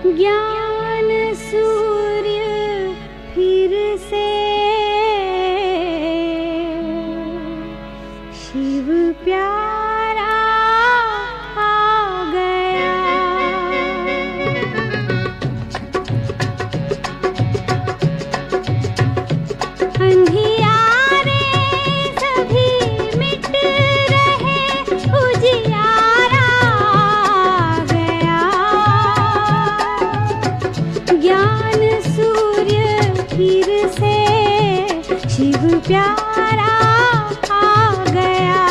ज्ञान सूर्य फिर से शिव प्यारा आ गया। अंधियारे सभी मिट रहे, उजियारा आ गया। ज्ञान सूर्य फिर से शिव प्यारा आ गया।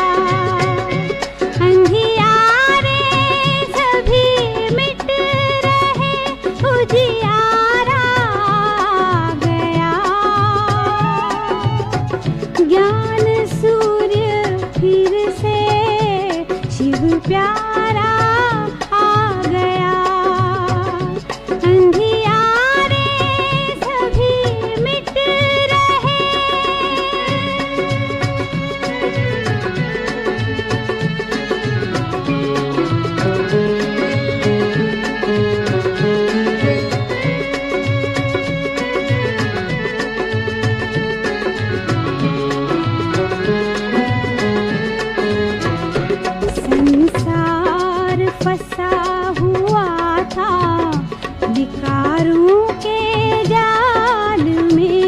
अंधियारे सभी मिट रहे, उजियारा आ गया। ज्ञान सूर्य फिर से शिव प्यारा आ गया। अंधियारे सभी मिट रहे। संसार फंसा हुआ था विकारों के जाल में।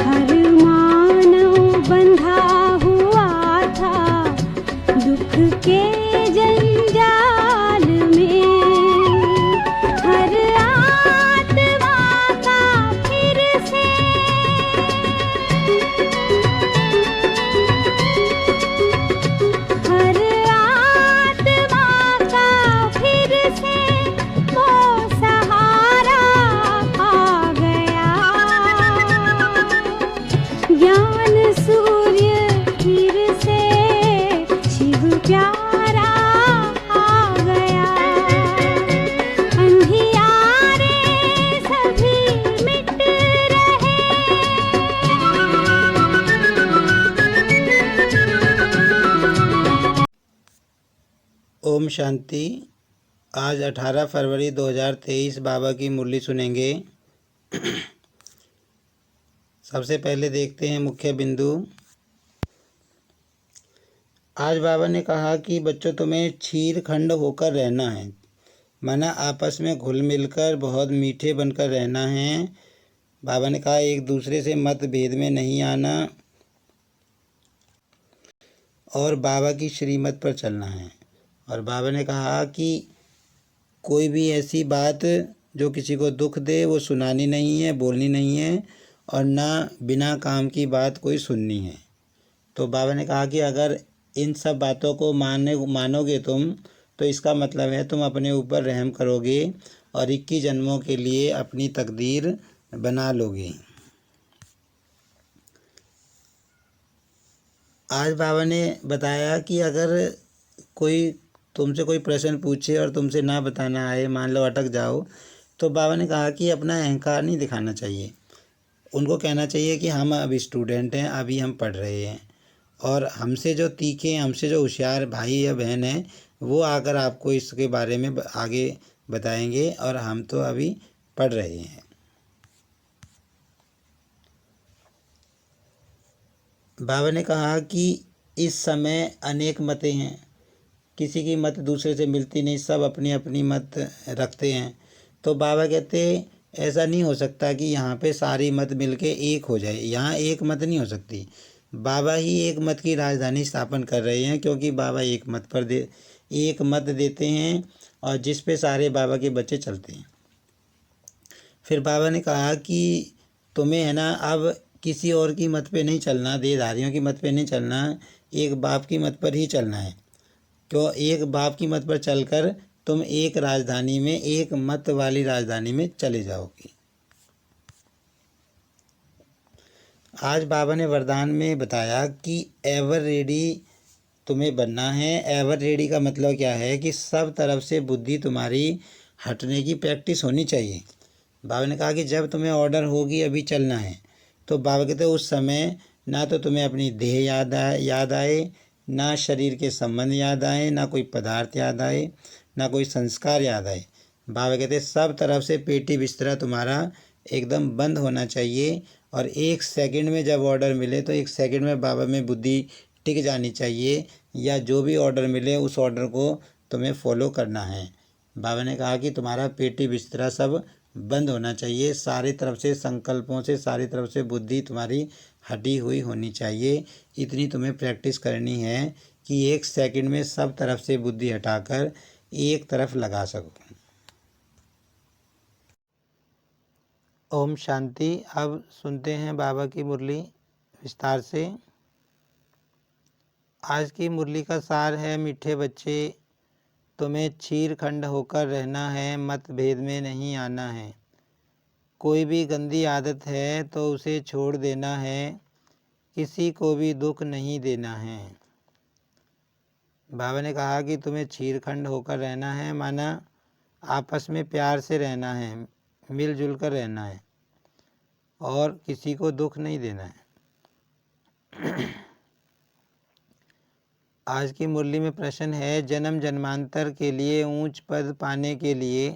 हर मानव बंधा हुआ था दुख के जंजाल में। हर आत्मा का फिर से हर आत्मा का फिर से वो सहारा आ गया। ज्ञान सूर्य फिर से शिव प्यारा आ गया। अंधियारे सभी मिट रहे। ओम शांति। आज 18 फरवरी 2023 बाबा की मुरली सुनेंगे। सबसे पहले देखते हैं मुख्य बिंदु। आज बाबा ने कहा कि बच्चों तुम्हें छीर खंड होकर रहना है, माना आपस में घुल मिलकर बहुत मीठे बनकर रहना है। बाबा ने कहा एक दूसरे से मतभेद में नहीं आना और बाबा की श्रीमत पर चलना है। और बाबा ने कहा कि कोई भी ऐसी बात जो किसी को दुख दे वो सुनानी नहीं है, बोलनी नहीं है, और ना बिना काम की बात कोई सुननी है। तो बाबा ने कहा कि अगर इन सब बातों को मानोगे तुम, तो इसका मतलब है तुम अपने ऊपर रहम करोगे और 21 जन्मों के लिए अपनी तकदीर बना लोगे। आज बाबा ने बताया कि अगर कोई तुमसे कोई प्रश्न पूछे और तुमसे ना बताना आए, मान लो अटक जाओ, तो बाबा ने कहा कि अपना अहंकार नहीं दिखाना चाहिए। उनको कहना चाहिए कि हम अभी स्टूडेंट हैं, अभी हम पढ़ रहे हैं, और हमसे जो तीखे, हमसे जो होशियार भाई या बहन हैं वो आकर आपको इसके बारे में आगे बताएंगे, और हम तो अभी पढ़ रहे हैं। बाबा ने कहा कि इस समय अनेक मतें हैं, किसी की मत दूसरे से मिलती नहीं, सब अपनी अपनी मत रखते हैं। तो बाबा कहते ऐसा नहीं हो सकता कि यहाँ पे सारी मत मिलके एक हो जाए। यहाँ एक मत नहीं हो सकती। बाबा ही एक मत की राजधानी स्थापन कर रहे हैं, क्योंकि बाबा एक मत देते हैं और जिस पे सारे बाबा के बच्चे चलते हैं। फिर बाबा ने कहा कि तुम्हें है ना अब किसी और की मत पे नहीं चलना, देहधारियों की मत पे नहीं चलना, एक बाप की मत पर ही चलना है। क्यों? एक बाप की मत पर चलकर तुम एक राजधानी में, एक मत वाली राजधानी में चले जाओगे। आज बाबा ने वरदान में बताया कि एवर रेडी तुम्हें बनना है। एवर रेडी का मतलब क्या है कि सब तरफ से बुद्धि तुम्हारी हटने की प्रैक्टिस होनी चाहिए। बाबा ने कहा कि जब तुम्हें ऑर्डर होगी अभी चलना है, तो बाबा कहते उस समय ना तो तुम्हें अपनी देह याद आए, ना शरीर के संबंध याद आए, ना कोई पदार्थ याद आए, ना कोई संस्कार याद आए। बाबा कहते सब तरफ से पेटी बिस्तरा तुम्हारा एकदम बंद होना चाहिए। और एक सेकंड में जब ऑर्डर मिले तो एक सेकंड में बाबा में बुद्धि टिक जानी चाहिए, या जो भी ऑर्डर मिले उस ऑर्डर को तुम्हें फॉलो करना है। बाबा ने कहा कि तुम्हारा पेटी बिस्तरा सब बंद होना चाहिए, सारी तरफ से संकल्पों से, सारी तरफ से बुद्धि तुम्हारी हटी हुई होनी चाहिए। इतनी तुम्हें प्रैक्टिस करनी है कि एक सेकंड में सब तरफ से बुद्धि हटाकर एक तरफ लगा सको। ओम शांति। अब सुनते हैं बाबा की मुरली विस्तार से। आज की मुरली का सार है, मीठे बच्चे तुम्हें चीरखंड होकर रहना है, मतभेद में नहीं आना है। कोई भी गंदी आदत है तो उसे छोड़ देना है, किसी को भी दुख नहीं देना है। बाबा ने कहा कि तुम्हें चीरखंड होकर रहना है, माना आपस में प्यार से रहना है, मिलजुल कर रहना है और किसी को दुख नहीं देना है। आज की मुरली में प्रश्न है, जन्म जन्मांतर के लिए ऊंच पद पाने के लिए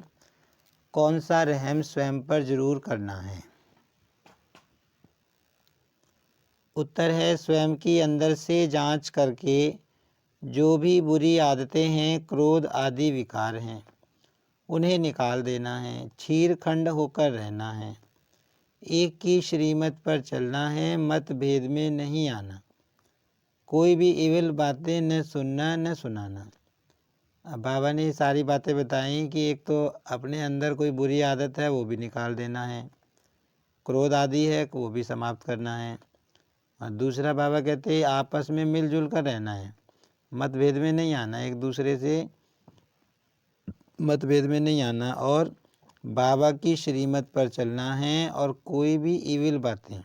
कौन सा रहम स्वयं पर जरूर करना है? उत्तर है, स्वयं की अंदर से जांच करके जो भी बुरी आदतें हैं, क्रोध आदि विकार हैं, उन्हें निकाल देना है। चीरखंड होकर रहना है, एक की श्रीमत पर चलना है, मतभेद में नहीं आना, कोई भी इविल बातें न सुनना न सुनाना। अब बाबा ने सारी बातें बताई कि एक तो अपने अंदर कोई बुरी आदत है वो भी निकाल देना है, क्रोध आदि है वो भी समाप्त करना है, और दूसरा बाबा कहते हैं आपस में मिलजुल कर रहना है, मतभेद में नहीं आना, एक दूसरे से मतभेद में नहीं आना, और बाबा की श्रीमत पर चलना है। और कोई भी इविल बातें,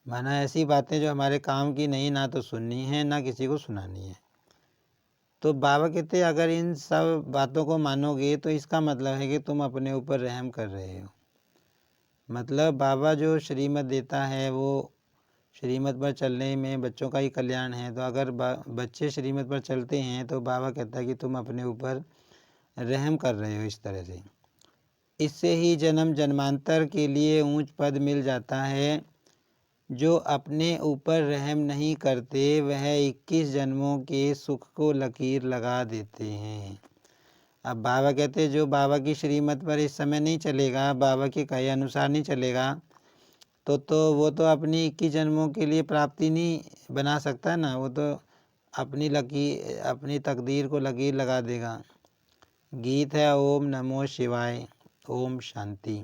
माना ऐसी बातें जो हमारे काम की नहीं, ना तो सुननी है ना किसी को सुनानी है। तो बाबा कहते हैं अगर इन सब बातों को मानोगे तो इसका मतलब है कि तुम अपने ऊपर रहम कर रहे हो। मतलब बाबा जो श्रीमत देता है वो श्रीमत पर चलने में बच्चों का ही कल्याण है। तो अगर बच्चे श्रीमत पर चलते हैं तो बाबा कहता है कि तुम अपने ऊपर रहम कर रहे हो। इस तरह से इससे ही जन्म जन्मांतर के लिए ऊंच पद मिल जाता है। जो अपने ऊपर रहम नहीं करते वह 21 जन्मों के सुख को लकीर लगा देते हैं। अब बाबा कहते जो बाबा की श्रीमत पर इस समय नहीं चलेगा, बाबा के कहे अनुसार नहीं चलेगा, तो वो तो अपनी 21 जन्मों के लिए प्राप्ति नहीं बना सकता ना, वो तो अपनी तकदीर को लकीर लगा देगा। गीत है ओम नमो शिवाय। ओम शांति।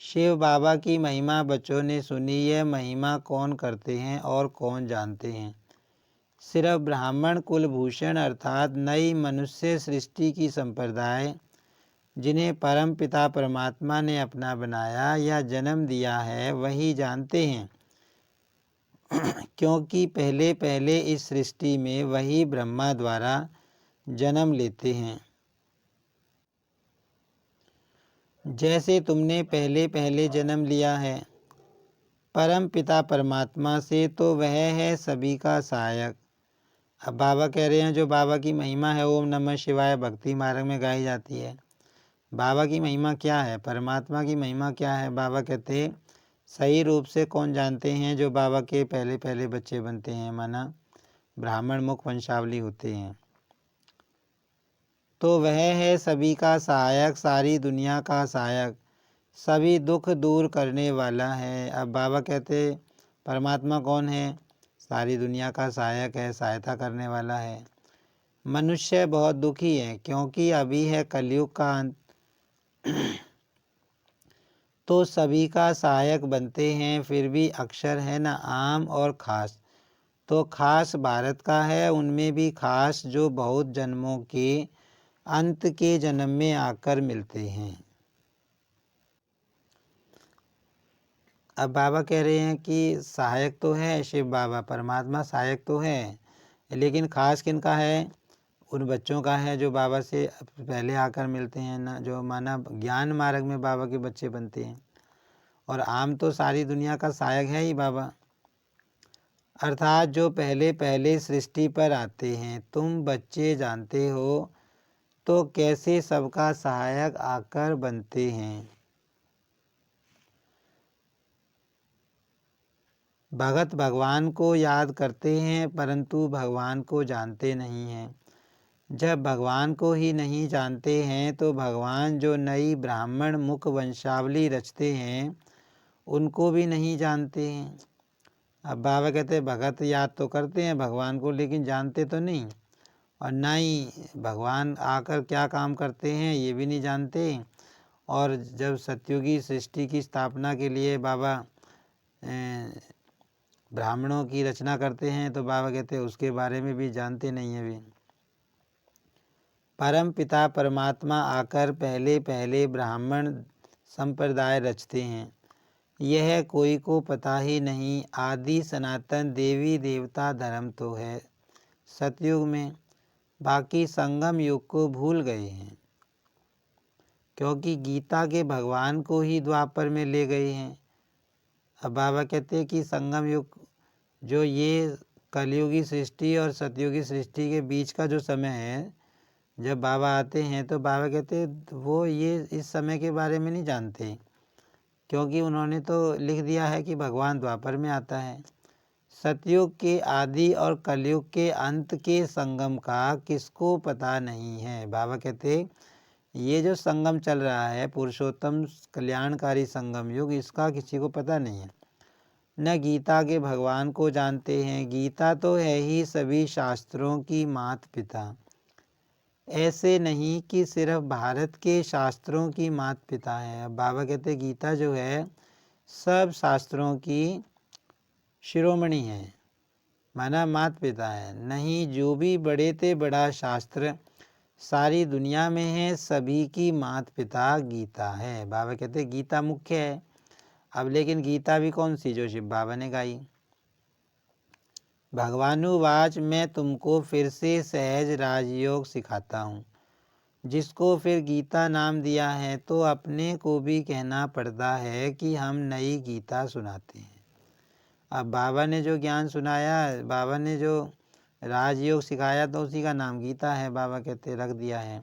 शिव बाबा की महिमा बच्चों ने सुनी। यह महिमा कौन करते हैं और कौन जानते हैं? सिर्फ ब्राह्मण कुलभूषण अर्थात नई मनुष्य सृष्टि की संप्रदाय जिन्हें परम पिता परमात्मा ने अपना बनाया या जन्म दिया है वही जानते हैं, क्योंकि पहले पहले इस सृष्टि में वही ब्रह्मा द्वारा जन्म लेते हैं। जैसे तुमने पहले पहले जन्म लिया है परम पिता परमात्मा से, तो वह है सभी का सहायक। अब बाबा कह रहे हैं जो बाबा की महिमा है ओम नमः शिवाय भक्ति मार्ग में गाई जाती है। बाबा की महिमा क्या है, परमात्मा की महिमा क्या है? बाबा कहते हैं सही रूप से कौन जानते हैं? जो बाबा के पहले पहले बच्चे बनते हैं, माना ब्राह्मण मुख वंशावली होते हैं, तो वह है सभी का सहायक, सारी दुनिया का सहायक, सभी दुख दूर करने वाला है। अब बाबा कहते परमात्मा कौन है? सारी दुनिया का सहायक है, सहायता करने वाला है। मनुष्य बहुत दुखी है क्योंकि अभी है कलयुग का अंत। तो सभी का सहायक बनते हैं। फिर भी अक्षर है ना आम और खास, तो खास भारत का है, उनमें भी खास जो बहुत जन्मों के अंत के जन्म में आकर मिलते हैं। अब बाबा कह रहे हैं कि सहायक तो है शिव बाबा, परमात्मा सहायक तो है, लेकिन खास किनका है? उन बच्चों का है जो बाबा से पहले आकर मिलते हैं ना, जो माना ज्ञान मार्ग में बाबा के बच्चे बनते हैं। और आम तो सारी दुनिया का सहायक है ही बाबा, अर्थात जो पहले पहले सृष्टि पर आते हैं। तुम बच्चे जानते हो तो कैसे सबका सहायक आकर बनते हैं। भगत भगवान को याद करते हैं परंतु भगवान को जानते नहीं हैं। जब भगवान को ही नहीं जानते हैं तो भगवान जो नई ब्राह्मण मुख वंशावली रचते हैं उनको भी नहीं जानते हैं। अब बाबा कहते हैं भगत याद तो करते हैं भगवान को लेकिन जानते तो नहीं, और ना ही भगवान आकर क्या काम करते हैं ये भी नहीं जानते। और जब सतयुगी सृष्टि की स्थापना के लिए बाबा ब्राह्मणों की रचना करते हैं तो बाबा कहते हैं उसके बारे में भी जानते नहीं हैं भी। परम पिता परमात्मा आकर पहले पहले ब्राह्मण संप्रदाय रचते हैं। यह कोई को पता ही नहीं। आदि सनातन देवी देवता धर्म तो है सतयुग में, बाकी संगम युग को भूल गए हैं, क्योंकि गीता के भगवान को ही द्वापर में ले गए हैं। अब बाबा कहते हैं कि संगम युग जो ये कलयुगी सृष्टि और सतयुगी सृष्टि के बीच का जो समय है, जब बाबा आते हैं तो बाबा कहते हैं वो ये इस समय के बारे में नहीं जानते, क्योंकि उन्होंने तो लिख दिया है कि भगवान द्वापर में आता है। सतयुग के आदि और कलयुग के अंत के संगम का किसको पता नहीं है। बाबा कहते ये जो संगम चल रहा है पुरुषोत्तम कल्याणकारी संगम युग, इसका किसी को पता नहीं है। न गीता के भगवान को जानते हैं। गीता तो है ही सभी शास्त्रों की मात पिता। ऐसे नहीं कि सिर्फ भारत के शास्त्रों की मात पिता है। अब बाबा कहते गीता जो है सब शास्त्रों की शिरोमणि है, माना मात पिता है। नहीं, जो भी बड़े ते बड़ा शास्त्र सारी दुनिया में है सभी की मात पिता गीता है। बाबा कहते गीता मुख्य है। अब लेकिन गीता भी कौन सी? जो शिव बाबा ने गाई। भगवानुवाच मैं तुमको फिर से सहज राजयोग सिखाता हूँ, जिसको फिर गीता नाम दिया है तो अपने को भी कहना पड़ता है कि हम नई गीता सुनाते हैं। अब बाबा ने जो ज्ञान सुनाया, बाबा ने जो राजयोग सिखाया तो उसी का नाम गीता है। बाबा कहते रख दिया है।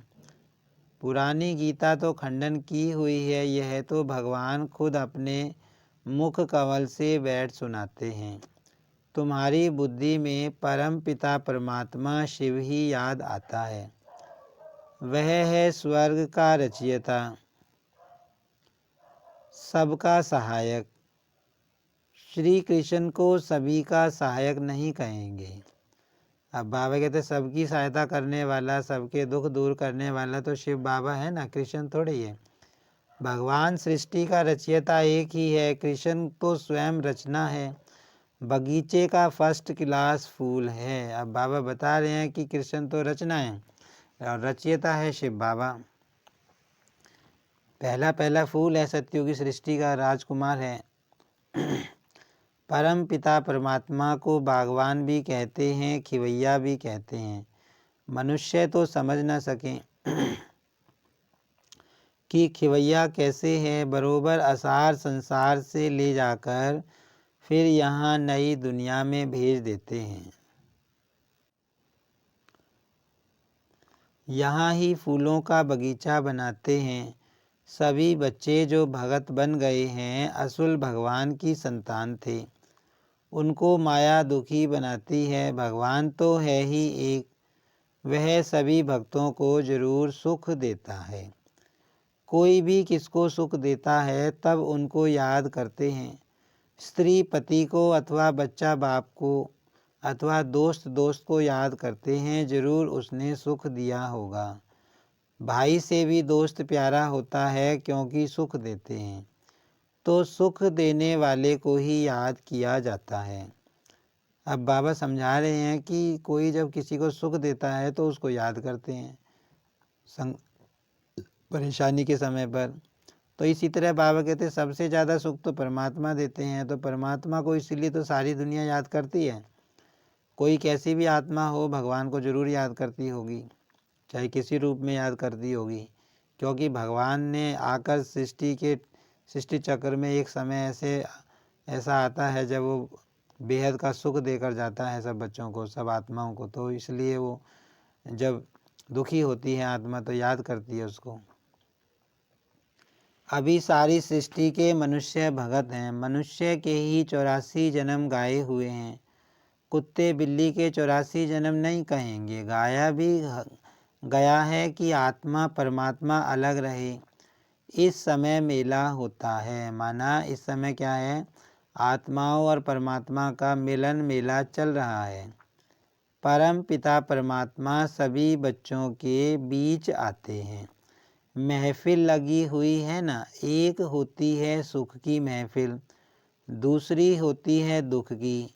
पुरानी गीता तो खंडन की हुई है, यह तो भगवान खुद अपने मुख कमल से बैठ सुनाते हैं। तुम्हारी बुद्धि में परम पिता परमात्मा शिव ही याद आता है। वह है स्वर्ग का रचयिता, सबका सहायक। श्री कृष्ण को सभी का सहायक नहीं कहेंगे। अब बाबा कहते सबकी सहायता करने वाला, सबके दुख दूर करने वाला तो शिव बाबा है ना, कृष्ण थोड़े ही है। भगवान सृष्टि का रचयिता एक ही है, कृष्ण तो स्वयं रचना है, बगीचे का फर्स्ट क्लास फूल है। अब बाबा बता रहे हैं कि कृष्ण तो रचना है और रचयिता है शिव बाबा। पहला पहला फूल है सतयुगी सृष्टि का, राजकुमार है। परम पिता परमात्मा को बागवान भी कहते हैं, खिवैया भी कहते हैं। मनुष्य तो समझ न सकें कि खिवैया कैसे है। बरोबर असार संसार से ले जाकर फिर यहाँ नई दुनिया में भेज देते हैं। यहाँ ही फूलों का बगीचा बनाते हैं। सभी बच्चे जो भगत बन गए हैं असुल भगवान की संतान थे, उनको माया दुखी बनाती है। भगवान तो है ही एक, वह सभी भक्तों को जरूर सुख देता है। कोई भी किसको सुख देता है तब उनको याद करते हैं। स्त्री पति को अथवा बच्चा बाप को अथवा दोस्त दोस्त को याद करते हैं, जरूर उसने सुख दिया होगा। भाई से भी दोस्त प्यारा होता है क्योंकि सुख देते हैं। तो सुख देने वाले को ही याद किया जाता है। अब बाबा समझा रहे हैं कि कोई जब किसी को सुख देता है तो उसको याद करते हैं परेशानी के समय पर। तो इसी तरह बाबा कहते हैं सबसे ज़्यादा सुख तो परमात्मा देते हैं, तो परमात्मा को इसीलिए तो सारी दुनिया याद करती है। कोई कैसी भी आत्मा हो भगवान को ज़रूर याद करती होगी, चाहे किसी रूप में याद करती होगी, क्योंकि भगवान ने आकर सृष्टि चक्र में एक समय ऐसा आता है जब वो बेहद का सुख देकर जाता है सब बच्चों को, सब आत्माओं को। तो इसलिए वो जब दुखी होती है आत्मा तो याद करती है उसको। अभी सारी सृष्टि के मनुष्य भगत हैं, मनुष्य के ही 84 जन्म गाए हुए हैं। कुत्ते बिल्ली के 84 जन्म नहीं कहेंगे, गाया भी गया है कि आत्मा परमात्मा अलग रहे। इस समय मेला होता है, माना इस समय क्या है, आत्माओं और परमात्मा का मिलन मेला चल रहा है। परम पिता परमात्मा सभी बच्चों के बीच आते हैं। महफिल लगी हुई है ना, एक होती है सुख की महफिल, दूसरी होती है दुख की।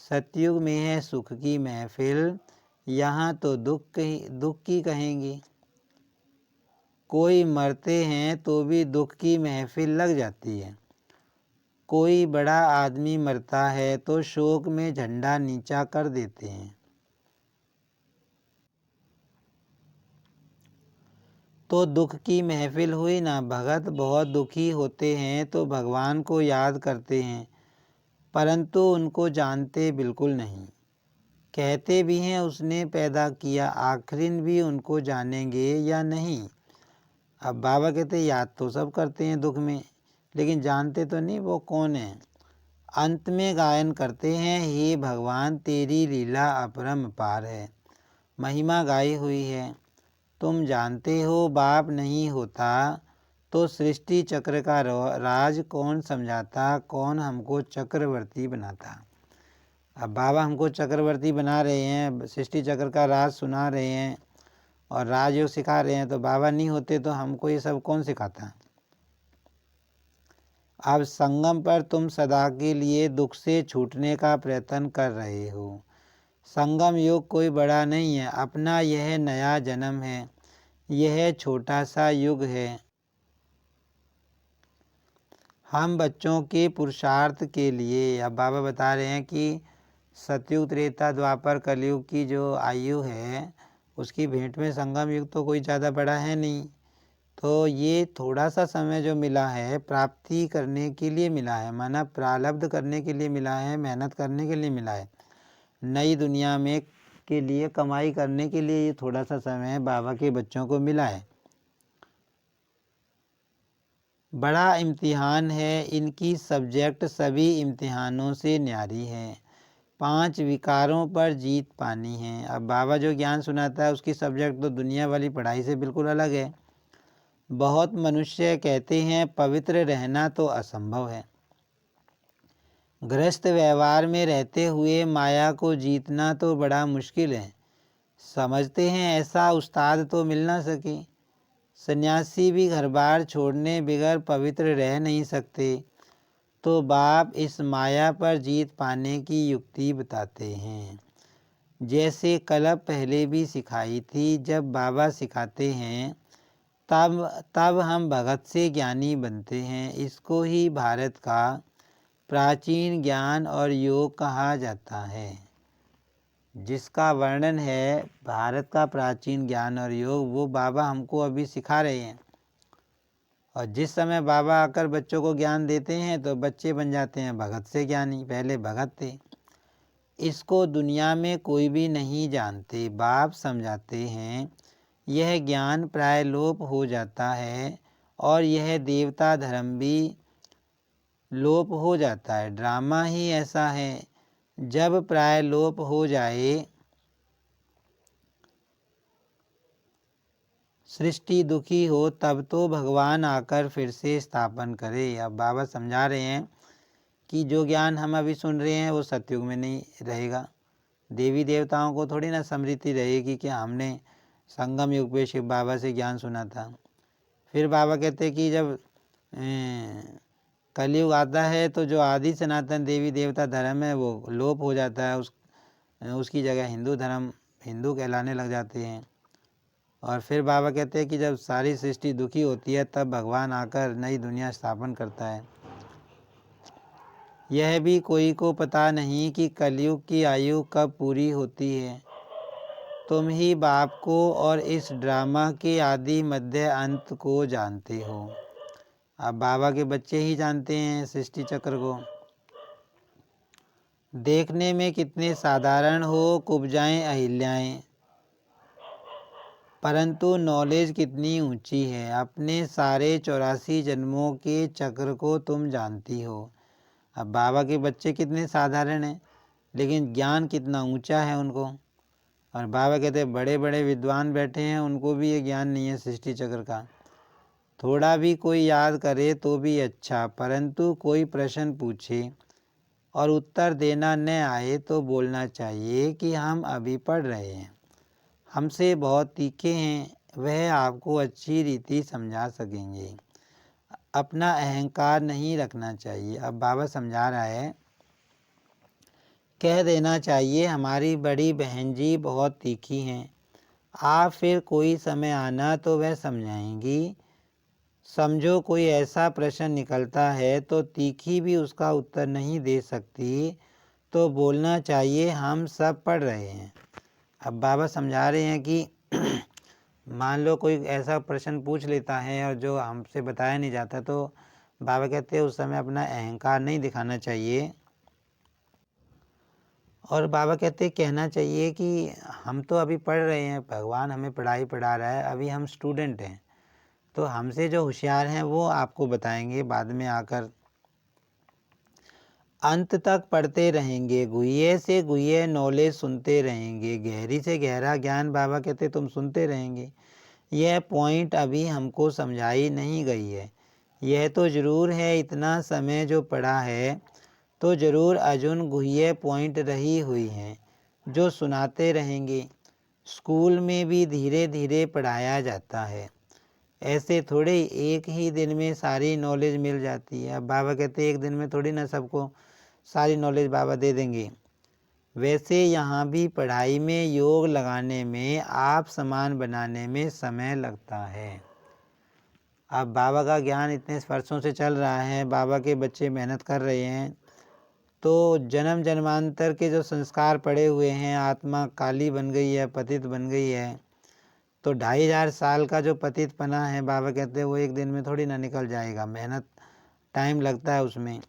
सतयुग में है सुख की महफिल, यहाँ तो दुख की कहेंगे। कोई मरते हैं तो भी दुख की महफिल लग जाती है। कोई बड़ा आदमी मरता है तो शोक में झंडा नीचा कर देते हैं। तो दुख की महफिल हुई ना। भगत बहुत दुखी होते हैं तो भगवान को याद करते हैं, परंतु उनको जानते बिल्कुल नहीं। कहते भी हैं उसने पैदा किया, आखिरिन भी उनको जानेंगे या नहीं। अब बाबा कहते याद तो सब करते हैं दुख में, लेकिन जानते तो नहीं वो कौन है। अंत में गायन करते हैं, हे भगवान तेरी लीला अपरम पार है। महिमा गाई हुई है। तुम जानते हो बाप नहीं होता तो सृष्टि चक्र का राज कौन समझाता, कौन हमको चक्रवर्ती बनाता। अब बाबा हमको चक्रवर्ती बना रहे हैं, सृष्टि चक्र का राज सुना रहे हैं और राजयोग सिखा रहे हैं। तो बाबा नहीं होते तो हमको ये सब कौन सिखाता। अब संगम पर तुम सदा के लिए दुख से छूटने का प्रयत्न कर रहे हो। संगम युग कोई बड़ा नहीं है, अपना यह नया जन्म है, यह छोटा सा युग है। हम बच्चों के पुरुषार्थ के लिए, अब बाबा बता रहे हैं कि सतयुग त्रेता द्वापर कलयुग की जो आयु है उसकी भेंट में संगम युग तो कोई ज़्यादा बड़ा है नहीं। तो ये थोड़ा सा समय जो मिला है प्राप्ति करने के लिए मिला है, माना प्रारब्ध करने के लिए मिला है, मेहनत करने के लिए मिला है, नई दुनिया में के लिए कमाई करने के लिए ये थोड़ा सा समय बाबा के बच्चों को मिला है। बड़ा इम्तिहान है, इनकी सब्जेक्ट सभी इम्तिहानों से न्यारी है। 5 विकारों पर जीत पानी है। अब बाबा जो ज्ञान सुनाता है उसकी सब्जेक्ट तो दुनिया वाली पढ़ाई से बिल्कुल अलग है। बहुत मनुष्य कहते हैं पवित्र रहना तो असंभव है। गृहस्थ व्यवहार में रहते हुए माया को जीतना तो बड़ा मुश्किल है। समझते हैं ऐसा उस्ताद तो मिल ना सके। सन्यासी भी घर बार छोड़ने बिगर पवित्र रह नहीं सकते। तो बाप इस माया पर जीत पाने की युक्ति बताते हैं। जैसे कल पहले भी सिखाई थी, जब बाबा सिखाते हैं तब हम भगत से ज्ञानी बनते हैं। इसको ही भारत का प्राचीन ज्ञान और योग कहा जाता है। जिसका वर्णन है भारत का प्राचीन ज्ञान और योग, वो बाबा हमको अभी सिखा रहे हैं। और जिस समय बाबा आकर बच्चों को ज्ञान देते हैं तो बच्चे बन जाते हैं भगत से ज्ञानी, पहले भगत थे। इसको दुनिया में कोई भी नहीं जानते। बाप समझाते हैं यह ज्ञान प्राय लोप हो जाता है और यह देवता धर्म भी लोप हो जाता है। ड्रामा ही ऐसा है, जब प्राय लोप हो जाए सृष्टि दुखी हो तब तो भगवान आकर फिर से स्थापन करे। अब बाबा समझा रहे हैं कि जो ज्ञान हम अभी सुन रहे हैं वो सतयुग में नहीं रहेगा। देवी देवताओं को थोड़ी ना स्मृति रहेगी कि हमने संगम युग पे शिव बाबा से ज्ञान सुना था। फिर बाबा कहते कि जब कलयुग आता है तो जो आदि सनातन देवी देवता धर्म है वो लोप हो जाता है, उसकी जगह हिंदू धर्म हिंदू कहलाने लग जाते हैं। और फिर बाबा कहते हैं कि जब सारी सृष्टि दुखी होती है तब भगवान आकर नई दुनिया स्थापन करता है। यह भी कोई को पता नहीं कि कलयुग की आयु कब पूरी होती है। तुम ही बाप को और इस ड्रामा के आदि मध्य अंत को जानते हो। अब बाबा के बच्चे ही जानते हैं सृष्टि चक्र को। देखने में कितने साधारण हो कुब्जाएं अहिल्याएं, परंतु नॉलेज कितनी ऊंची है। अपने सारे 84 जन्मों के चक्र को तुम जानती हो। अब बाबा के बच्चे कितने साधारण हैं, लेकिन ज्ञान कितना ऊंचा है उनको। और बाबा कहते हैं बड़े बड़े विद्वान बैठे हैं, उनको भी ये ज्ञान नहीं है सृष्टि चक्र का। थोड़ा भी कोई याद करे तो भी अच्छा, परंतु कोई प्रश्न पूछे और उत्तर देना न आए तो बोलना चाहिए कि हम अभी पढ़ रहे हैं, हमसे बहुत तीखे हैं, वह आपको अच्छी रीति समझा सकेंगे। अपना अहंकार नहीं रखना चाहिए। अब बाबा समझा रहा है, कह देना चाहिए हमारी बड़ी बहन जी बहुत तीखी हैं, आप फिर कोई समय आना तो वह समझाएंगी। समझो कोई ऐसा प्रश्न निकलता है तो तीखी भी उसका उत्तर नहीं दे सकती, तो बोलना चाहिए हम सब पढ़ रहे हैं। अब बाबा समझा रहे हैं कि मान लो कोई ऐसा प्रश्न पूछ लेता है और जो हमसे बताया नहीं जाता, तो बाबा कहते हैं उस समय अपना अहंकार नहीं दिखाना चाहिए। और बाबा कहते हैं कहना चाहिए कि हम तो अभी पढ़ रहे हैं, भगवान हमें पढ़ाई पढ़ा रहा है, अभी हम स्टूडेंट हैं, तो हमसे जो होशियार हैं वो आपको बताएंगे बाद में आकर। अंत तक पढ़ते रहेंगे, गुह्य से गुह्य नॉलेज सुनते रहेंगे, गहरी से गहरा ज्ञान बाबा कहते तुम सुनते रहेंगे। यह पॉइंट अभी हमको समझाई नहीं गई है। यह तो ज़रूर है इतना समय जो पढ़ा है तो ज़रूर अजुन गुह्य पॉइंट रही हुई हैं जो सुनाते रहेंगे। स्कूल में भी धीरे धीरे पढ़ाया जाता है, ऐसे थोड़े एक ही दिन में सारी नॉलेज मिल जाती है। अब बाबा कहते एक दिन में थोड़ी ना सबको सारी नॉलेज बाबा दे देंगे। वैसे यहाँ भी पढ़ाई में योग लगाने में आप समान बनाने में समय लगता है। अब बाबा का ज्ञान इतने वर्षों से चल रहा है, बाबा के बच्चे मेहनत कर रहे हैं, तो जन्म जन्मांतर के जो संस्कार पड़े हुए हैं, आत्मा काली बन गई है, पतित बन गई है, तो 2500 साल का जो पतित पना है बाबा कहते हैं वो एक दिन में थोड़ी ना निकल जाएगा, मेहनत टाइम लगता है उसमें।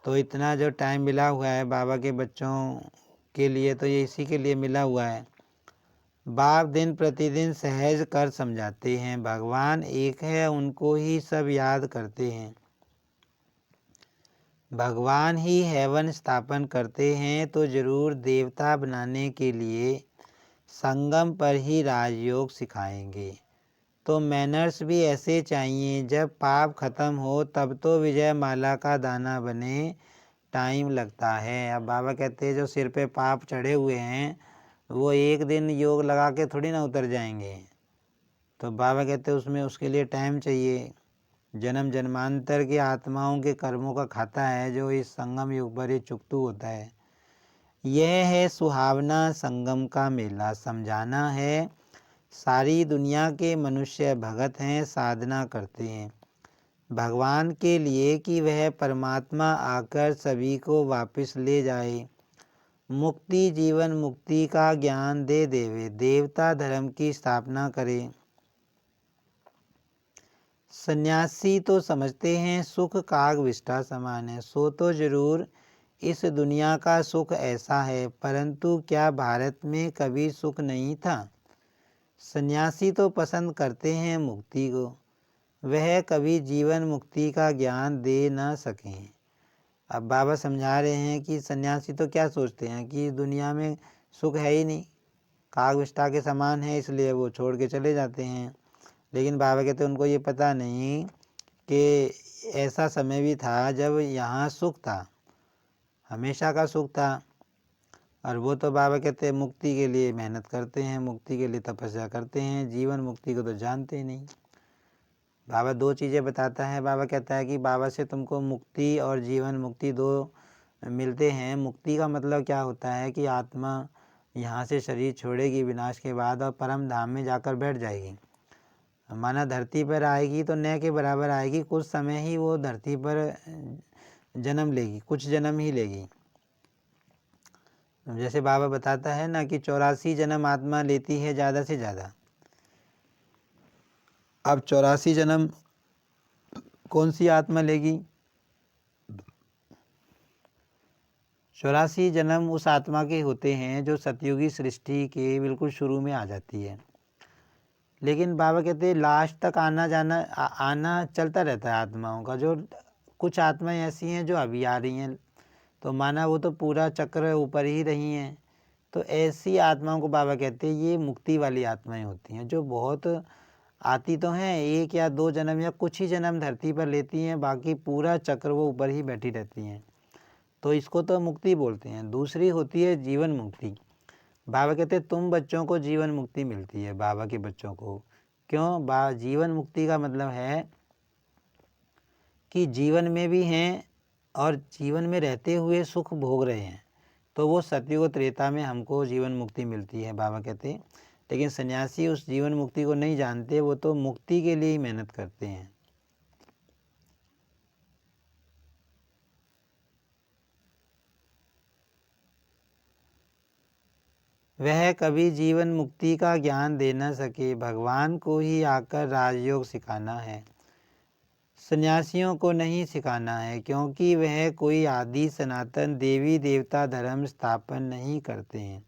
तो इतना जो टाइम मिला हुआ है बाबा के बच्चों के लिए, तो ये इसी के लिए मिला हुआ है। बाप दिन प्रतिदिन सहज कर समझाते हैं, भगवान एक है उनको ही सब याद करते हैं। भगवान ही हेवन स्थापन करते हैं, तो जरूर देवता बनाने के लिए संगम पर ही राजयोग सिखाएंगे। तो मैनर्स भी ऐसे चाहिए, जब पाप खत्म हो तब तो विजय माला का दाना बने, टाइम लगता है। अब बाबा कहते हैं जो सिर पे पाप चढ़े हुए हैं वो एक दिन योग लगा के थोड़ी ना उतर जाएंगे, तो बाबा कहते हैं उसमें उसके लिए टाइम चाहिए। जन्म जन्मांतर की आत्माओं के कर्मों का खाता है जो इस संगम युग पर ही चुकतू होता है। यह है सुहावना संगम का मेला। समझाना है सारी दुनिया के मनुष्य भगत हैं, साधना करते हैं भगवान के लिए कि वह परमात्मा आकर सभी को वापस ले जाए, मुक्ति जीवन मुक्ति का ज्ञान दे देवे, देवता धर्म की स्थापना करे। सन्यासी तो समझते हैं सुख काग विष्ठा समान है, सो तो जरूर इस दुनिया का सुख ऐसा है, परंतु क्या भारत में कभी सुख नहीं था? सन्यासी तो पसंद करते हैं मुक्ति को, वह कभी जीवन मुक्ति का ज्ञान दे न सकें। अब बाबा समझा रहे हैं कि सन्यासी तो क्या सोचते हैं कि दुनिया में सुख है ही नहीं, काग विष्ठा के समान है, इसलिए वो छोड़ के चले जाते हैं। लेकिन बाबा कहते हैं उनको ये पता नहीं कि ऐसा समय भी था जब यहाँ सुख था, हमेशा का सुख था। और वो तो बाबा कहते हैं मुक्ति के लिए मेहनत करते हैं, मुक्ति के लिए तपस्या करते हैं, जीवन मुक्ति को तो जानते ही नहीं। बाबा दो चीज़ें बताता है। बाबा कहता है कि बाबा से तुमको मुक्ति और जीवन मुक्ति दो मिलते हैं। मुक्ति का मतलब क्या होता है कि आत्मा यहाँ से शरीर छोड़ेगी विनाश के बाद और परम धाम में जाकर बैठ जाएगी। माना धरती पर आएगी तो न के बराबर आएगी, कुछ समय ही वो धरती पर जन्म लेगी, कुछ जन्म ही लेगी। जैसे बाबा बताता है ना कि 84 जन्म आत्मा लेती है ज़्यादा से ज़्यादा। अब 84 जन्म कौन सी आत्मा लेगी? 84 जन्म उस आत्मा के होते हैं जो सतयुगी सृष्टि के बिल्कुल शुरू में आ जाती है। लेकिन बाबा कहते हैं लास्ट तक आना चलता रहता है आत्माओं का। जो कुछ आत्माएं ऐसी हैं जो अभी आ रही हैं, तो माना वो तो पूरा चक्र ऊपर ही रही हैं। तो ऐसी आत्माओं को बाबा कहते हैं ये मुक्ति वाली आत्माएं होती हैं, जो बहुत आती तो हैं 1 या 2 जन्म या कुछ ही जन्म धरती पर लेती हैं, बाकी पूरा चक्र वो ऊपर ही बैठी रहती हैं। तो इसको तो मुक्ति बोलते हैं। दूसरी होती है जीवन मुक्ति। बाबा कहते हैं तुम बच्चों को जीवन मुक्ति मिलती है, बाबा के बच्चों को। क्यों? जीवन मुक्ति का मतलब है कि जीवन में भी हैं और जीवन में रहते हुए सुख भोग रहे हैं। तो वो सतयुग त्रेता में हमको जीवन मुक्ति मिलती है, बाबा कहते हैं। लेकिन सन्यासी उस जीवन मुक्ति को नहीं जानते, वो तो मुक्ति के लिए ही मेहनत करते हैं। वह कभी जीवन मुक्ति का ज्ञान दे न सके, भगवान को ही आकर राजयोग सिखाना है। सन्यासियों को नहीं सिखाना है, क्योंकि वह कोई आदि सनातन देवी देवता धर्म स्थापन नहीं करते हैं।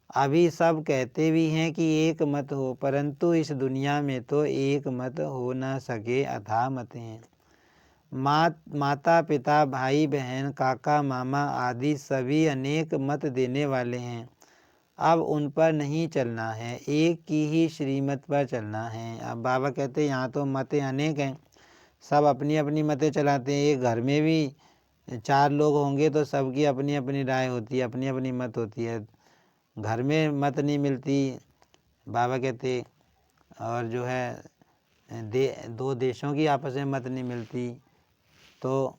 अभी सब कहते भी हैं कि एक मत हो, परंतु इस दुनिया में तो एक मत हो न सके, अथाह मत हैं। माता पिता भाई बहन काका मामा आदि सभी अनेक मत देने वाले हैं। अब उन पर नहीं चलना है, एक की ही श्रीमत पर चलना है। अब बाबा कहते हैं यहाँ तो मतें अनेक हैं, सब अपनी अपनी मतें चलाते हैं। एक घर में भी 4 लोग होंगे तो सबकी अपनी अपनी राय होती है, अपनी अपनी मत होती है। घर में मत नहीं मिलती, बाबा कहते। और जो है दो देशों की आपस में मत नहीं मिलती, तो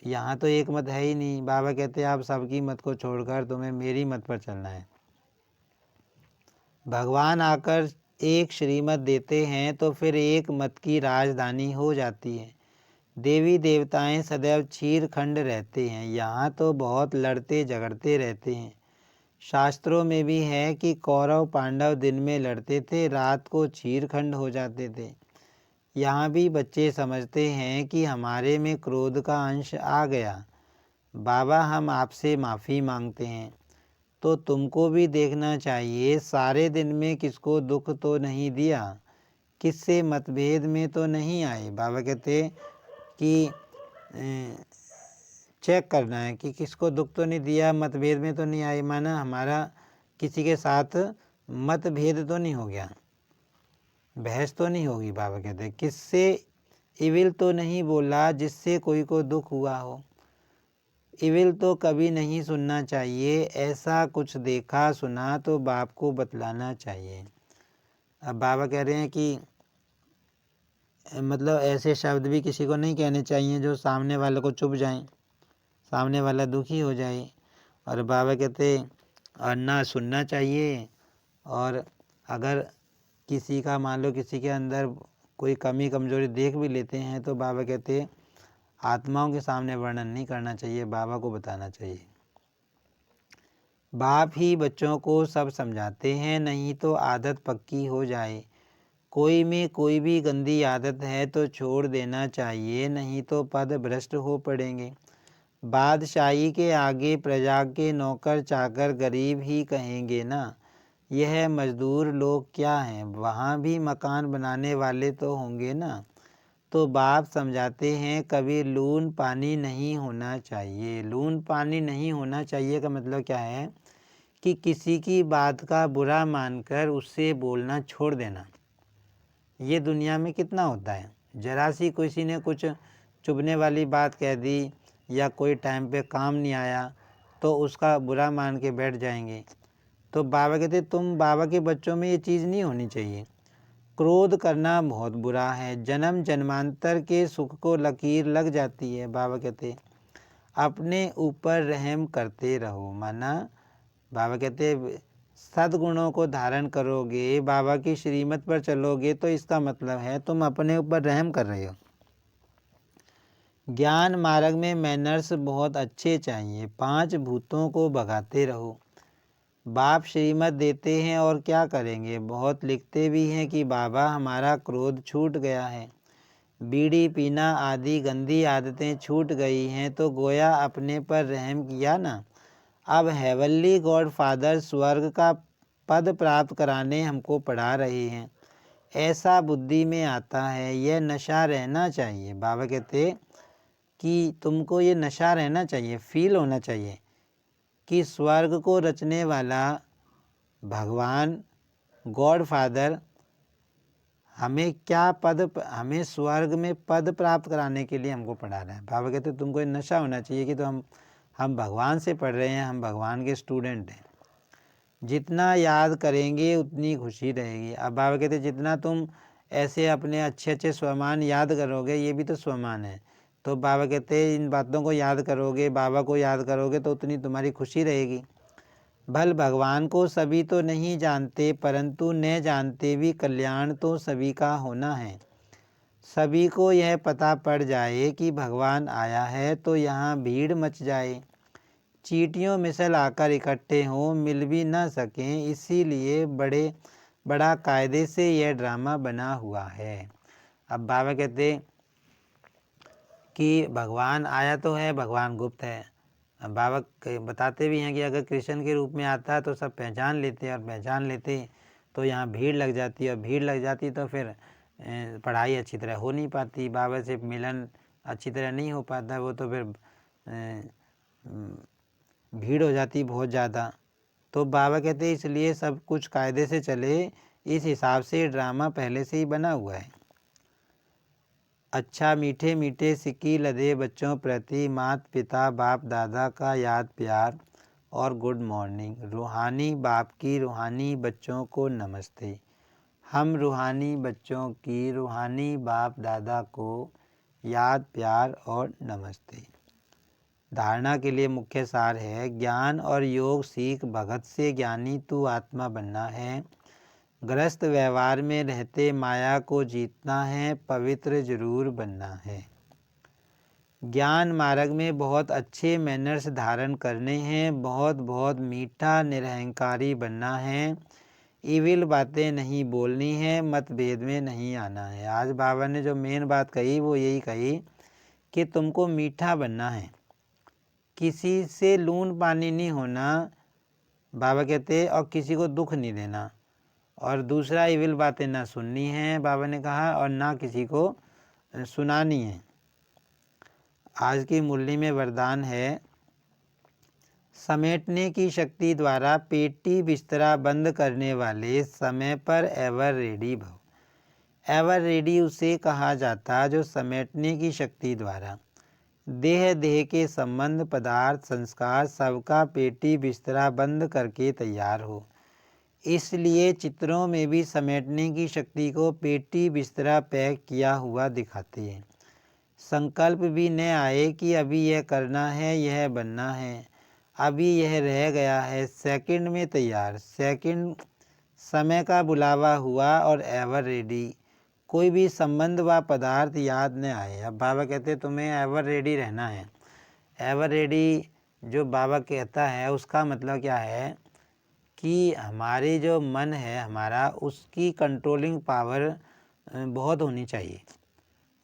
यहाँ तो एक मत है ही नहीं। बाबा कहते आप सबकी मत को छोड़कर तुम्हें मेरी मत पर चलना है। भगवान आकर एक श्रीमत देते हैं तो फिर एक मत की राजधानी हो जाती है। देवी देवताएं सदैव चीरखंड रहते हैं, यहाँ तो बहुत लड़ते झगड़ते रहते हैं। शास्त्रों में भी है कि कौरव पांडव दिन में लड़ते थे, रात को चीरखंड हो जाते थे। यहाँ भी बच्चे समझते हैं कि हमारे में क्रोध का अंश आ गया। बाबा हम आपसे माफ़ी मांगते हैं। तो तुमको भी देखना चाहिए, सारे दिन में किसको दुख तो नहीं दिया, किससे मतभेद में तो नहीं आए। बाबा कहते कि चेक करना है कि किसको दुख तो नहीं दिया, मतभेद में तो नहीं आए। माना हमारा किसी के साथ मतभेद तो नहीं हो गया, बहस तो नहीं होगी। बाबा कहते हैं किससे इविल तो नहीं बोला जिससे कोई को दुख हुआ हो। इविल तो कभी नहीं सुनना चाहिए, ऐसा कुछ देखा सुना तो बाप को बतलाना चाहिए। अब बाबा कह रहे हैं कि मतलब ऐसे शब्द भी किसी को नहीं कहने चाहिए जो सामने वाले को चुभ जाएं, सामने वाला दुखी हो जाए। और बाबा कहते और ना सुनना चाहिए। और अगर किसी का मान लो किसी के अंदर कोई कमी कमजोरी देख भी लेते हैं तो बाबा कहते आत्माओं के सामने वर्णन नहीं करना चाहिए, बाबा को बताना चाहिए। बाप ही बच्चों को सब समझाते हैं, नहीं तो आदत पक्की हो जाए। कोई में कोई भी गंदी आदत है तो छोड़ देना चाहिए, नहीं तो पद भ्रष्ट हो पड़ेंगे। बादशाही के आगे प्रजा के नौकर चाकर गरीब ही कहेंगे ना। यह मजदूर लोग क्या हैं, वहाँ भी मकान बनाने वाले तो होंगे ना। तो बाप समझाते हैं कभी लून पानी नहीं होना चाहिए। लून पानी नहीं होना चाहिए का मतलब क्या है कि किसी की बात का बुरा मानकर उससे बोलना छोड़ देना। ये दुनिया में कितना होता है, जरा सी किसी ने कुछ चुभने वाली बात कह दी या कोई टाइम पे काम नहीं आया तो उसका बुरा मान के बैठ जाएंगे। तो बाबा कहते तुम बाबा के बच्चों में ये चीज़ नहीं होनी चाहिए। क्रोध करना बहुत बुरा है, जन्म जन्मांतर के सुख को लकीर लग जाती है। बाबा कहते अपने ऊपर रहम करते रहो। माना बाबा कहते सद्गुणों को धारण करोगे, बाबा की श्रीमत पर चलोगे, तो इसका मतलब है तुम अपने ऊपर रहम कर रहे हो। ज्ञान मार्ग में मैनर्स बहुत अच्छे चाहिए। 5 भूतों को भगाते रहो। बाप श्रीमत देते हैं और क्या करेंगे। बहुत लिखते भी हैं कि बाबा हमारा क्रोध छूट गया है, बीड़ी पीना आदि गंदी आदतें छूट गई हैं, तो गोया अपने पर रहम किया ना। अब हेवनली गॉड फादर स्वर्ग का पद प्राप्त कराने हमको पढ़ा रहे हैं। ऐसा बुद्धि में आता है, यह नशा रहना चाहिए। बाबा कहते कि तुमको ये नशा रहना चाहिए, फील होना चाहिए कि स्वर्ग को रचने वाला भगवान गॉड फादर हमें हमें स्वर्ग में पद प्राप्त कराने के लिए हमको पढ़ा रहा है। बाबा कहते तुमको ये नशा होना चाहिए कि तो हम भगवान से पढ़ रहे हैं, हम भगवान के स्टूडेंट हैं। जितना याद करेंगे उतनी खुशी रहेगी। अब बाबा कहते जितना तुम ऐसे अपने अच्छे अच्छे स्वमान याद करोगे, ये भी तो स्वमान है, तो बाबा कहते इन बातों को याद करोगे, बाबा को याद करोगे, तो उतनी तुम्हारी खुशी रहेगी। भल भगवान को सभी तो नहीं जानते, परंतु न जानते भी कल्याण तो सभी का होना है। सभी को यह पता पड़ जाए कि भगवान आया है तो यहाँ भीड़ मच जाए। चींटियों मिसल आकर इकट्ठे हों, मिल भी न सकें, इसीलिए बड़ा कायदे से यह ड्रामा बना हुआ है। अब बाबा कहते कि भगवान आया तो है, भगवान गुप्त है। अब बाबा बताते भी हैं कि अगर कृष्ण के रूप में आता है तो सब पहचान लेते, और पहचान लेते तो यहाँ भीड़ लग जाती, और भीड़ लग जाती तो फिर पढ़ाई अच्छी तरह हो नहीं पाती, बाबा से मिलन अच्छी तरह नहीं हो पाता, वो तो फिर भीड़ हो जाती बहुत ज़्यादा। तो बाबा कहते इसलिए सब कुछ कायदे से चले, इस हिसाब से ड्रामा पहले से ही बना हुआ है। अच्छा मीठे मीठे सिक्की लदे बच्चों प्रति माता पिता बाप दादा का याद प्यार और गुड मॉर्निंग। रूहानी बाप की रूहानी बच्चों को नमस्ते। हम रूहानी बच्चों की रूहानी बाप दादा को याद प्यार और नमस्ते। धारणा के लिए मुख्य सार है, ज्ञान और योग सीख भगत से ज्ञानी तू आत्मा बनना है। ग्रस्त व्यवहार में रहते माया को जीतना है, पवित्र जरूर बनना है। ज्ञान मार्ग में बहुत अच्छे मैनर्स धारण करने हैं, बहुत बहुत मीठा निरहंकारी बनना है, इविल बातें नहीं बोलनी है, मतभेद में नहीं आना है। आज बाबा ने जो मेन बात कही वो यही कही कि तुमको मीठा बनना है, किसी से लून पानी नहीं होना, बाबा कहते, और किसी को दुख नहीं देना, और दूसरा इविल बातें ना सुननी है बाबा ने कहा, और ना किसी को सुनानी है। आज की मुरली में वरदान है, समेटने की शक्ति द्वारा पेटी बिस्तरा बंद करने वाले समय पर एवर रेडी भव। एवर रेडी उसे कहा जाता जो समेटने की शक्ति द्वारा देह के संबंध पदार्थ संस्कार सबका पेटी बिस्तरा बंद करके तैयार हो। इसलिए चित्रों में भी समेटने की शक्ति को पेटी बिस्तरा पैक किया हुआ दिखाते हैं। संकल्प भी न आए कि अभी यह करना है, यह बनना है, अभी यह रह गया है, सेकंड में तैयार, सेकंड समय का बुलावा हुआ और एवर रेडी। कोई भी संबंध व पदार्थ याद न आए। अब बाबा कहते तुम्हें एवर रेडी रहना है। एवर रेडी जो बाबा कहता है उसका मतलब क्या है कि हमारे जो मन है हमारा, उसकी कंट्रोलिंग पावर बहुत होनी चाहिए।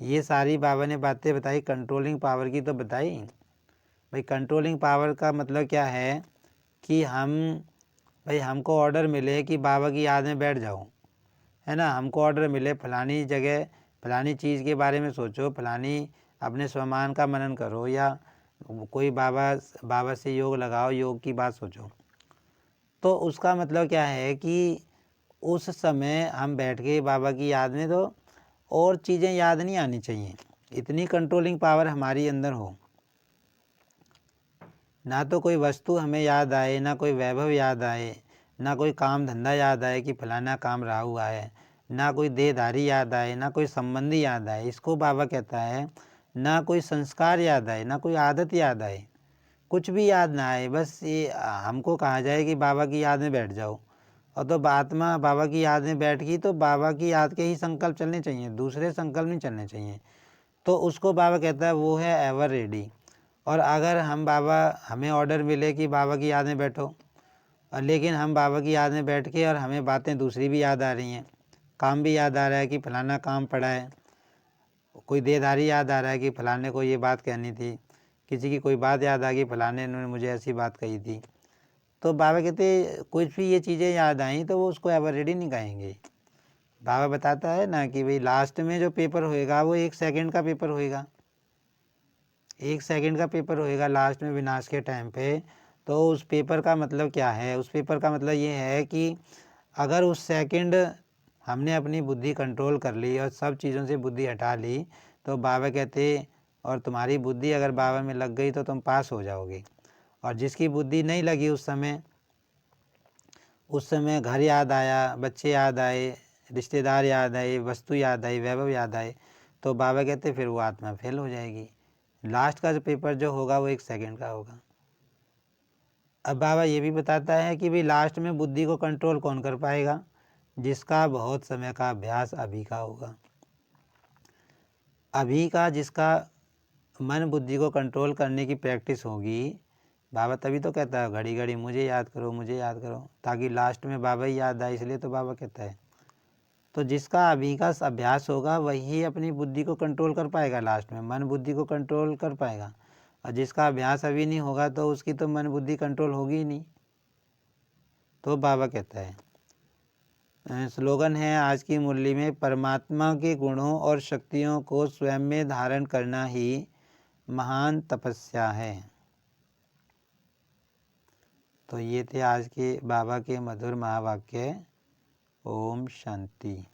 ये सारी बाबा ने बातें बताई, कंट्रोलिंग पावर की तो बताई। भाई कंट्रोलिंग पावर का मतलब क्या है कि हमको ऑर्डर मिले कि बाबा की याद में बैठ जाओ, है ना, हमको ऑर्डर मिले फलानी जगह फलानी चीज़ के बारे में सोचो, फलानी अपने स्वमान का मनन करो, या कोई बाबा से योग लगाओ, योग की बात सोचो, तो उसका मतलब क्या है कि उस समय हम बैठ के बाबा की याद में, तो और चीज़ें याद नहीं आनी चाहिए। इतनी कंट्रोलिंग पावर हमारी अंदर हो, ना तो कोई वस्तु हमें याद आए, ना कोई वैभव याद आए, ना कोई काम धंधा याद आए कि फलाना काम रहा हुआ है, ना कोई देहधारी याद आए, ना कोई संबंधी याद आए। इसको बाबा कहता है ना कोई संस्कार याद आए, ना कोई आदत याद आए, कुछ भी याद ना आए। बस ये हमको कहा जाए कि बाबा की याद में बैठ जाओ, और तो आत्मा बाबा की याद में बैठ गई तो बाबा की याद के ही संकल्प चलने चाहिए, दूसरे संकल्प नहीं चलने चाहिए। तो उसको बाबा कहता है वो है एवर रेडी। और अगर हमें ऑर्डर मिले कि बाबा की याद में बैठो, और लेकिन हम बाबा की याद में बैठ के और हमें बातें दूसरी भी याद आ रही हैं, काम भी याद आ रहा है कि फलाना काम पड़ा है, कोई देहधारी याद आ रहा है कि फलाने को ये बात कहनी थी, किसी की कोई बात याद आ गई, फलाने ने मुझे ऐसी बात कही थी, तो बाबा कहते कुछ भी ये चीज़ें याद आई तो वो उसको एवर रेडी नहीं कहेंगे। बाबा बताता है ना कि भाई लास्ट में जो पेपर होएगा वो 1 सेकंड का पेपर होएगा, 1 सेकंड का पेपर होएगा लास्ट में विनाश के टाइम पे। तो उस पेपर का मतलब क्या है? उस पेपर का मतलब ये है कि अगर उस सेकंड हमने अपनी बुद्धि कंट्रोल कर ली और सब चीज़ों से बुद्धि हटा ली, तो बाबा कहते और तुम्हारी बुद्धि अगर बाबा में लग गई तो तुम पास हो जाओगे। और जिसकी बुद्धि नहीं लगी उस समय घर याद आया, बच्चे याद आए, रिश्तेदार याद आए, वस्तु याद आई, वैभव याद आए, तो बाबा कहते फिर वो आत्मा फेल हो जाएगी। लास्ट का जो पेपर जो होगा वो 1 सेकंड का होगा। अब बाबा ये भी बताता है कि भाई लास्ट में बुद्धि को कंट्रोल कौन कर पाएगा? जिसका बहुत समय का अभ्यास अभी का होगा। अभी का जिसका मन बुद्धि को कंट्रोल करने की प्रैक्टिस होगी, बाबा तभी तो कहता है घड़ी घड़ी मुझे याद करो, मुझे याद करो, ताकि लास्ट में बाबा ही याद आए, इसलिए तो बाबा कहता है। तो जिसका अभी का अभ्यास होगा वही अपनी बुद्धि को कंट्रोल कर पाएगा, लास्ट में मन बुद्धि को कंट्रोल कर पाएगा। और जिसका अभ्यास अभी नहीं होगा तो उसकी तो मन बुद्धि कंट्रोल होगी ही नहीं। तो बाबा कहता है, स्लोगन है आज की मुरली में, परमात्मा के गुणों और शक्तियों को स्वयं में धारण करना ही महान तपस्या है। तो ये थे आज के बाबा के मधुर महावाक्य। ओम शांति।